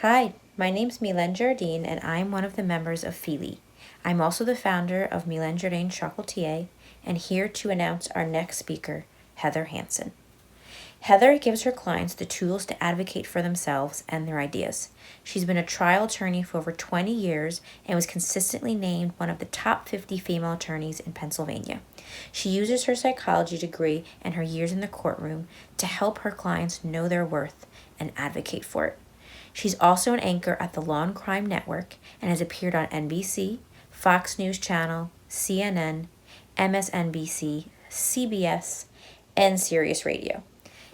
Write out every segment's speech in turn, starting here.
Hi, my name's Milen Jardine, and I'm one of the members of Fyli. I'm also the founder of Milen Jardine Chocolatier, and here to announce our next speaker, Heather Hansen. Heather gives her clients the tools to advocate for themselves and their ideas. She's been a trial attorney for over 20 years and was consistently named one of the top 50 female attorneys in Pennsylvania. She uses her psychology degree and her years in the courtroom to help her clients know their worth and advocate for it. She's also an anchor at the Law and Crime Network and has appeared on NBC, Fox News Channel, CNN, MSNBC, CBS, and Sirius Radio.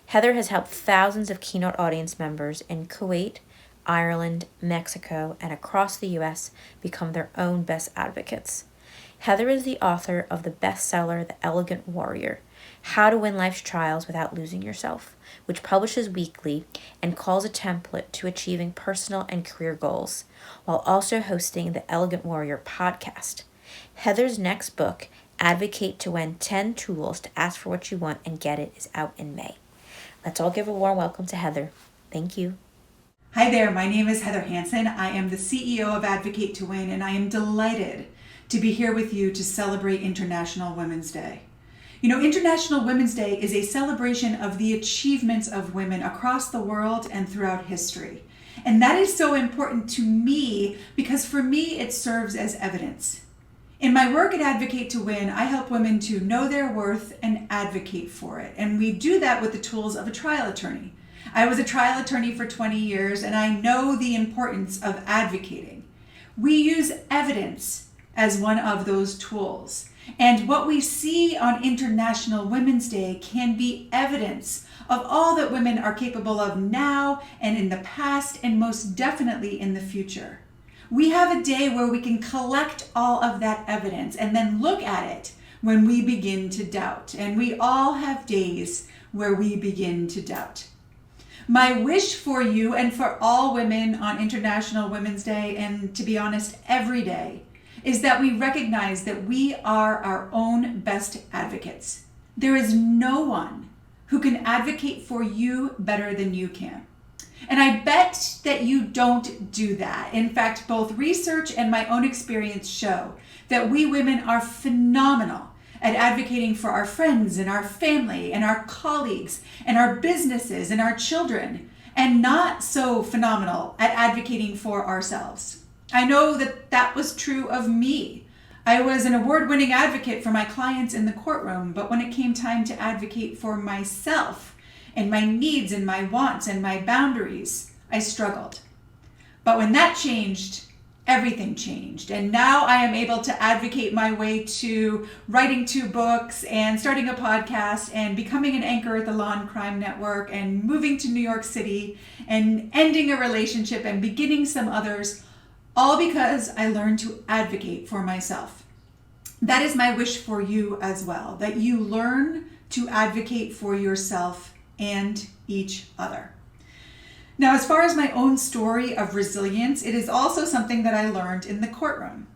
Heather has helped thousands of Keynote audience members in Kuwait, Ireland, Mexico, and across the U.S. become their own best advocates. Heather is the author of the bestseller The Elegant Warrior, How to Win Life's Trials Without Losing Yourself, which publishes weekly and calls a template to achieving personal and career goals, while also hosting the Elegant Warrior podcast. Heather's next book, Advocate to Win 10 Tools to Ask for What You Want and Get It, is out in May. Let's all give a warm welcome to Heather. Thank you. Hi there, my name is Heather Hansen. I am the CEO of Advocate to Win, and I am delighted to be here with you to celebrate International Women's Day. You know, International Women's Day is a celebration of the achievements of women across the world and throughout history. And that is so important to me because for me, it serves as evidence. In my work at Advocate to Win, I help women to know their worth and advocate for it. And we do that with the tools of a trial attorney. I was a trial attorney for 20 years, and I know the importance of advocating. We use evidence as one of those tools. And what we see on International Women's Day can be evidence of all that women are capable of now and in the past, and most definitely in the future. We have a day where we can collect all of that evidence and then look at it when we begin to doubt. And we all have days where we begin to doubt. My wish for you and for all women on International Women's Day, and to be honest, every day, is that we recognize that we are our own best advocates. There is no one who can advocate for you better than you can. And I bet that you don't do that. In fact, both research and my own experience show that we women are phenomenal at advocating for our friends and our family and our colleagues and our businesses and our children, and not so phenomenal at advocating for ourselves. I know that that was true of me. I was an award-winning advocate for my clients in the courtroom, but when it came time to advocate for myself and my needs and my wants and my boundaries, I struggled. But when that changed, everything changed. And now I am able to advocate my way to writing 2 books and starting a podcast and becoming an anchor at the Law and Crime Network and moving to New York City and ending a relationship and beginning some others, all because I learned to advocate for myself. That is my wish for you as well, that you learn to advocate for yourself and each other. Now, as far as my own story of resilience, it is also something that I learned in the courtroom.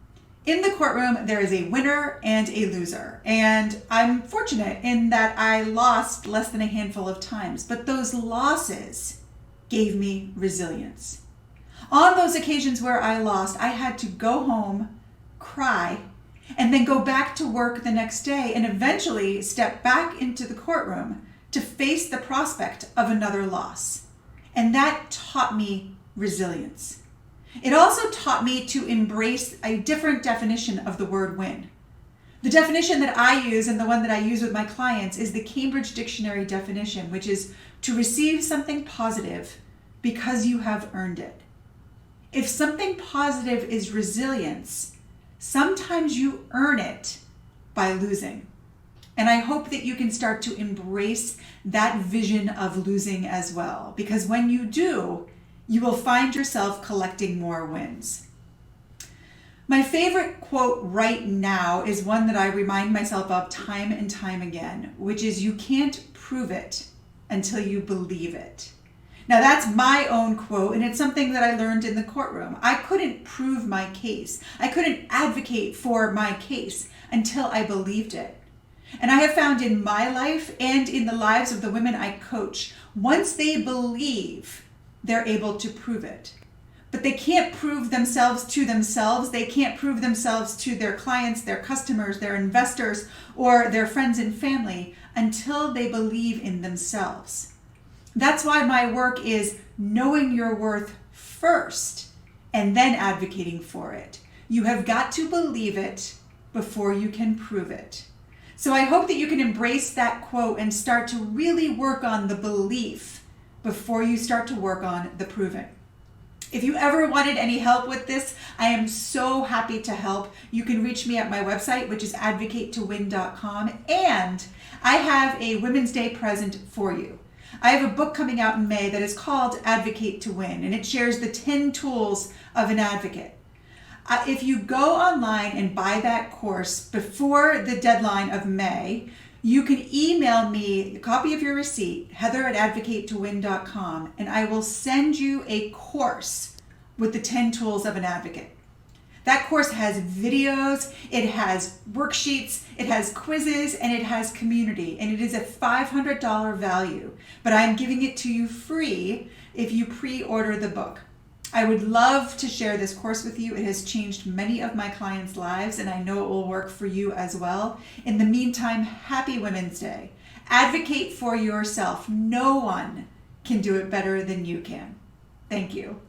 In the courtroom, there is a winner and a loser. And I'm fortunate in that I lost less than a handful of times, but those losses gave me resilience. On those occasions where I lost, I had to go home, cry, and then go back to work the next day and eventually step back into the courtroom to face the prospect of another loss. And that taught me resilience. It also taught me to embrace a different definition of the word win. The definition that I use and the one that I use with my clients is the Cambridge Dictionary definition, which is to receive something positive because you have earned it. If something positive is resilience, sometimes you earn it by losing. And I hope that you can start to embrace that vision of losing as well, because when you do, you will find yourself collecting more wins. My favorite quote right now is one that I remind myself of time and time again, which is, "You can't prove it until you believe it." Now that's my own quote, and it's something that I learned in the courtroom. I couldn't prove my case. I couldn't advocate for my case until I believed it. And I have found in my life and in the lives of the women I coach, once they believe, they're able to prove it. but they can't prove themselves to themselves. They can't prove themselves to their clients, their customers, their investors, or their friends and family until they believe in themselves. That's why my work is knowing your worth first and then advocating for it. You have got to believe it before you can prove it. So I hope that you can embrace that quote and start to really work on the belief before you start to work on the proving. If you ever wanted any help with this, I am so happy to help. You can reach me at my website, which is advocatetowin.com, and I have a Women's Day present for you. I have a book coming out in May that is called Advocate to Win, and it shares the 10 tools of an advocate. If you go online and buy that course before the deadline of May, you can email me a copy of your receipt, heather@advocatetowin.com, and I will send you a course with the 10 tools of an advocate. That course has videos, it has worksheets, it has quizzes, and it has community, and it is a $500 value, but I'm giving it to you free if you pre-order the book. I would love to share this course with you. It has changed many of my clients' lives, and I know it will work for you as well. In the meantime, happy Women's Day. Advocate for yourself. No one can do it better than you can. Thank you.